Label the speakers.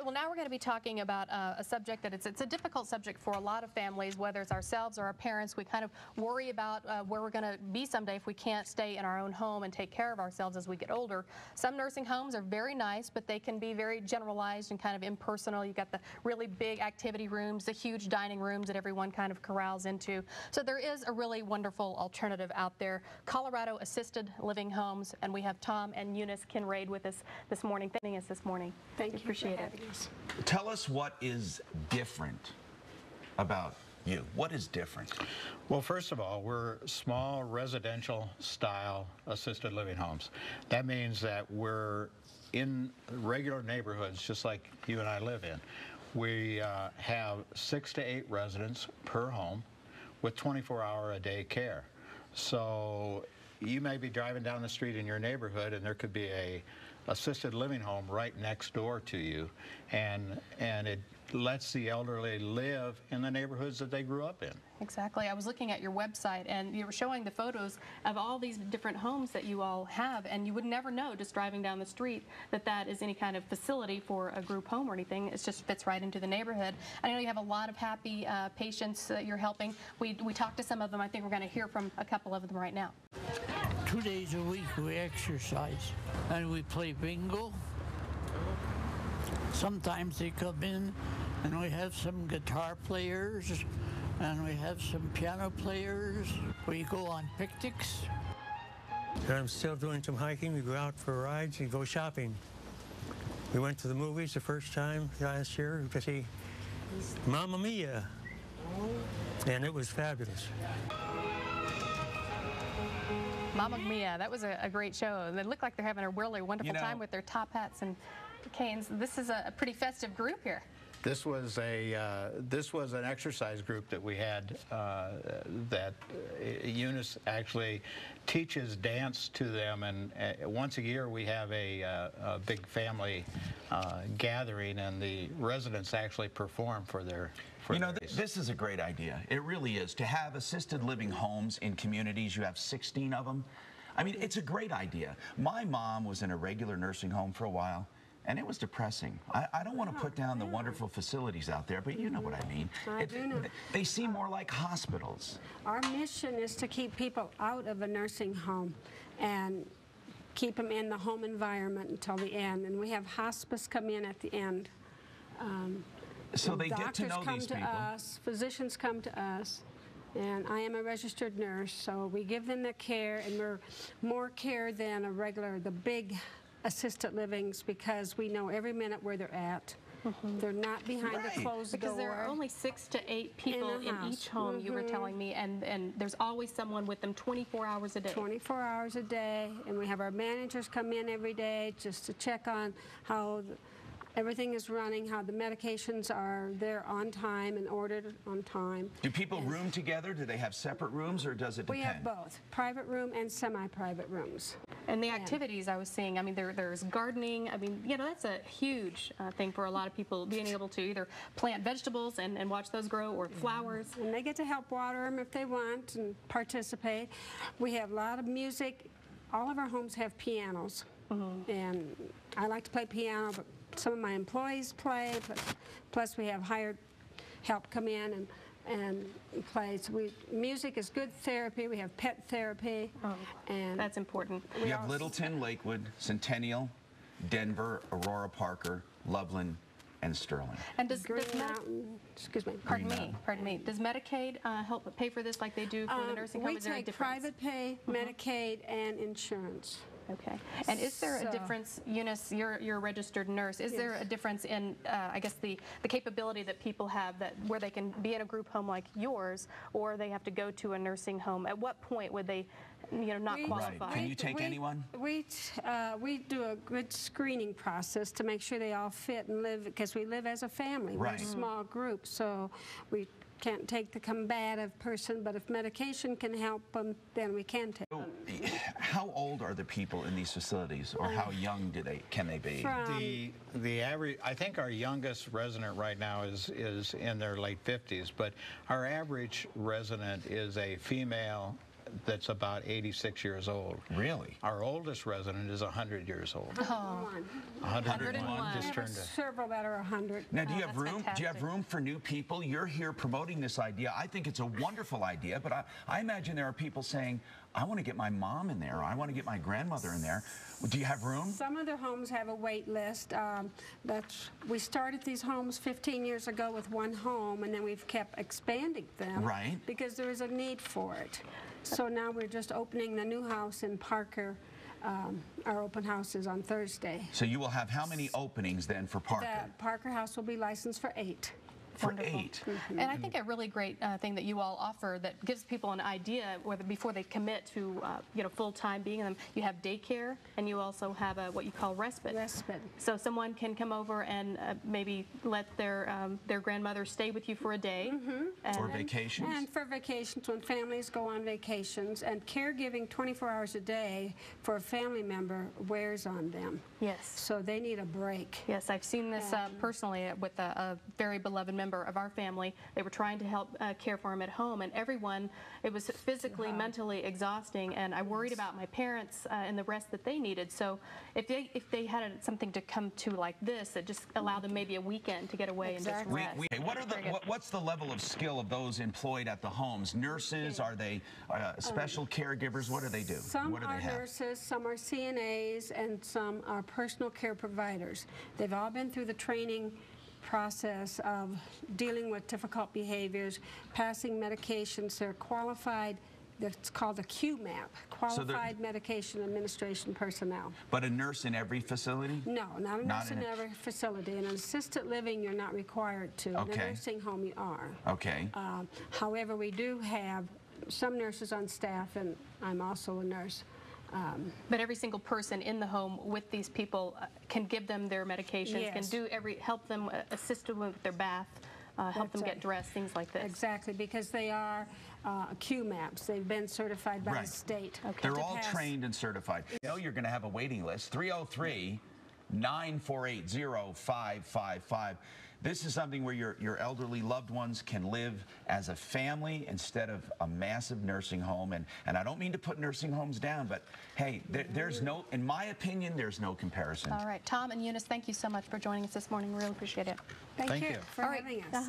Speaker 1: Well, now we're going to be talking about a subject that it's a difficult subject for a lot of families, whether it's ourselves or our parents. We kind of worry about where we're going to be someday if we can't stay in our own home and take care of ourselves as we get older. Some nursing homes are very nice, but they can be very generalized and kind of impersonal. You've got the really big activity rooms, the huge dining rooms that everyone kind of corrals into. So there is a really wonderful alternative out there, Colorado Assisted Living Homes, and we have Tom and Eunice Kinrade with us this morning. Thanking us this morning.
Speaker 2: Thank you.
Speaker 1: Appreciate it.
Speaker 3: Tell us what is different about you. What is different?
Speaker 4: Well, first of all, we're small residential style assisted living homes. That means that we're in regular neighborhoods just like you and I live in. We have 6 to 8 residents per home with 24-hour-a-day care. So you may be driving down the street in your neighborhood and there could be a assisted living home right next door to you, and it lets the elderly live in the neighborhoods that they grew up in.
Speaker 1: Exactly. I was looking at your website and you were showing the photos of all these different homes that you all have, and you would never know just driving down the street that that is any kind of facility for a group home or anything. It just fits right into the neighborhood. I know you have a lot of happy patients that you're helping. We talked to some of them. I think we're going to hear from a couple of them right now.
Speaker 5: 2 days a week we exercise and we play bingo. Sometimes they come in and we have some guitar players and we have some piano players. We go on picnics.
Speaker 6: And I'm still doing some hiking. We go out for rides and go shopping. We went to the movies the first time last year to see Mamma Mia, and it was fabulous.
Speaker 1: Mamma Mia, that was a great show. They look like they're having a really wonderful time with their top hats and canes. This is a pretty festive group here.
Speaker 4: This was an exercise group that we had that Eunice actually teaches dance to them, and once a year we have a big family gathering, and the residents actually perform for their.
Speaker 3: You know, this is a great idea. It really is. To have assisted living homes in communities, you have 16 of them. I mean, it's a great idea. My mom was in a regular nursing home for a while, and it was depressing. I don't want to put down the wonderful facilities out there, but you know what I mean.
Speaker 2: I do know.
Speaker 3: They seem more like hospitals.
Speaker 2: Our mission is to keep people out of a nursing home and keep them in the home environment until the end. And we have hospice come in at the end.
Speaker 3: So they get to know these people.
Speaker 2: Doctors come to us, physicians come to us, and I am a registered nurse, so we give them the care, and we're more care than the big assisted livings, because we know every minute where they're at. They're not behind the closed door.
Speaker 1: Because there are only 6 to 8 people in each home, you were telling me, and there's always someone with them 24 hours a day.
Speaker 2: 24 hours a day, and we have our managers come in every day just to check on how everything is running, how the medications are there on time and ordered on time.
Speaker 3: Do people room together? Do they have separate rooms, or does it depend?
Speaker 2: We have both, private room and semi-private rooms.
Speaker 1: And the activities I was seeing, I mean, there's gardening. I mean, you know, that's a huge thing for a lot of people, being able to either plant vegetables and watch those grow, or flowers.
Speaker 2: And they get to help water them if they want and participate. We have a lot of music. All of our homes have pianos. And I like to play piano, but some of my employees play, plus we have hired help come in and play. So music is good therapy. We have pet therapy. And
Speaker 1: that's important.
Speaker 3: We have Littleton, Lakewood, Centennial, Denver, Aurora Parker, Loveland, and Sterling.
Speaker 1: And does
Speaker 2: Pardon
Speaker 1: me. Does Medicaid help pay for this like they do for the nursing home?
Speaker 2: We take private pay, Medicaid, and insurance.
Speaker 1: Okay. And is there a difference, Eunice, you're a registered nurse, is there a difference in, I guess, the capability that people have where they can be in a group home like yours, or they have to go to a nursing home? At what point would they, not qualify?
Speaker 3: Can you take anyone?
Speaker 2: We do a good screening process to make sure they all fit and live, because we live as a family. We're a small group, so we can't take the combative person, but if medication can help them, then we can take them.
Speaker 3: How old are the people in these facilities, or how young can they be?
Speaker 4: The average, I think our youngest resident right now is in their late 50s, but our average resident is a female that's about 86 years old.
Speaker 3: Really?
Speaker 4: Our oldest resident is 100 years old.
Speaker 1: 101.
Speaker 4: Just
Speaker 2: We have
Speaker 4: turned to.
Speaker 2: several that are 100.
Speaker 3: Now, do you have
Speaker 1: that's
Speaker 3: room? Do you have
Speaker 1: fantastic.
Speaker 3: room for new people? You're here promoting this idea. I think it's a wonderful idea, but I imagine there are people saying, "I want to get my mom in there. I want to get my grandmother in there." Do you have room?
Speaker 2: Some of the homes have a wait list. We started these homes 15 years ago with one home, and then we've kept expanding them.
Speaker 3: Right.
Speaker 2: Because there is a need for it. So now we're just opening the new house in Parker. Our open house is on Thursday.
Speaker 3: So you will have how many openings then for Parker?
Speaker 2: The Parker house will be licensed for 8.
Speaker 3: For
Speaker 1: Wonderful.
Speaker 3: 8.
Speaker 1: And I think a really great thing that you all offer that gives people an idea whether before they commit to full-time being in them, you have daycare and you also have what you call respite.
Speaker 2: Respite.
Speaker 1: So someone can come over and maybe let their grandmother stay with you for a day. And
Speaker 3: Or vacations?
Speaker 2: And for vacations, when families go on vacations, and caregiving 24 hours a day for a family member wears on them.
Speaker 1: Yes.
Speaker 2: So they need a break.
Speaker 1: Yes, I've seen this personally with a very beloved member of our family. They were trying to help care for him at home, and everyone, it was physically, mentally exhausting, and I worried about my parents and the rest that they needed. So if they had something to come to like this, it just allowed them maybe a weekend to get away and just
Speaker 2: Exactly.
Speaker 1: rest.
Speaker 3: What's the level of skill of those employed at the homes? Nurses? Are they special caregivers? What do they do?
Speaker 2: Some
Speaker 3: What do
Speaker 2: are
Speaker 3: they have?
Speaker 2: nurses, some are CNAs, and some are personal care providers. They've all been through the training process of dealing with difficult behaviors, passing medications. They're qualified. It's called a QMAP, Qualified Medication Administration Personnel.
Speaker 3: But a nurse in every facility?
Speaker 2: No, not a
Speaker 3: Not
Speaker 2: nurse
Speaker 3: in
Speaker 2: in
Speaker 3: a-
Speaker 2: every facility. In an assisted living, you're not required to. In
Speaker 3: Okay.
Speaker 2: a nursing home, you are.
Speaker 3: Okay.
Speaker 2: However, we do have some nurses on staff, and I'm also a nurse.
Speaker 1: But every single person in the home with these people can give them their medications, can
Speaker 2: Yes.
Speaker 1: help them, assist them with their bath, help them
Speaker 2: That's
Speaker 1: get
Speaker 2: right.
Speaker 1: dressed, things like this.
Speaker 2: Exactly, because they are QMAPs. They've been certified by
Speaker 3: Right.
Speaker 2: the state.
Speaker 3: They're
Speaker 2: to
Speaker 3: all
Speaker 2: pass.
Speaker 3: trained and certified. You know you're going to have a waiting list. 303-948-0555. This is something where your elderly loved ones can live as a family instead of a massive nursing home. And I don't mean to put nursing homes down, but hey, there's no, in my opinion, there's no comparison.
Speaker 1: All right, Tom and Eunice, thank you so much for joining us this morning. Really appreciate it.
Speaker 2: Thank
Speaker 4: Thank
Speaker 2: you
Speaker 4: you.
Speaker 2: for having us.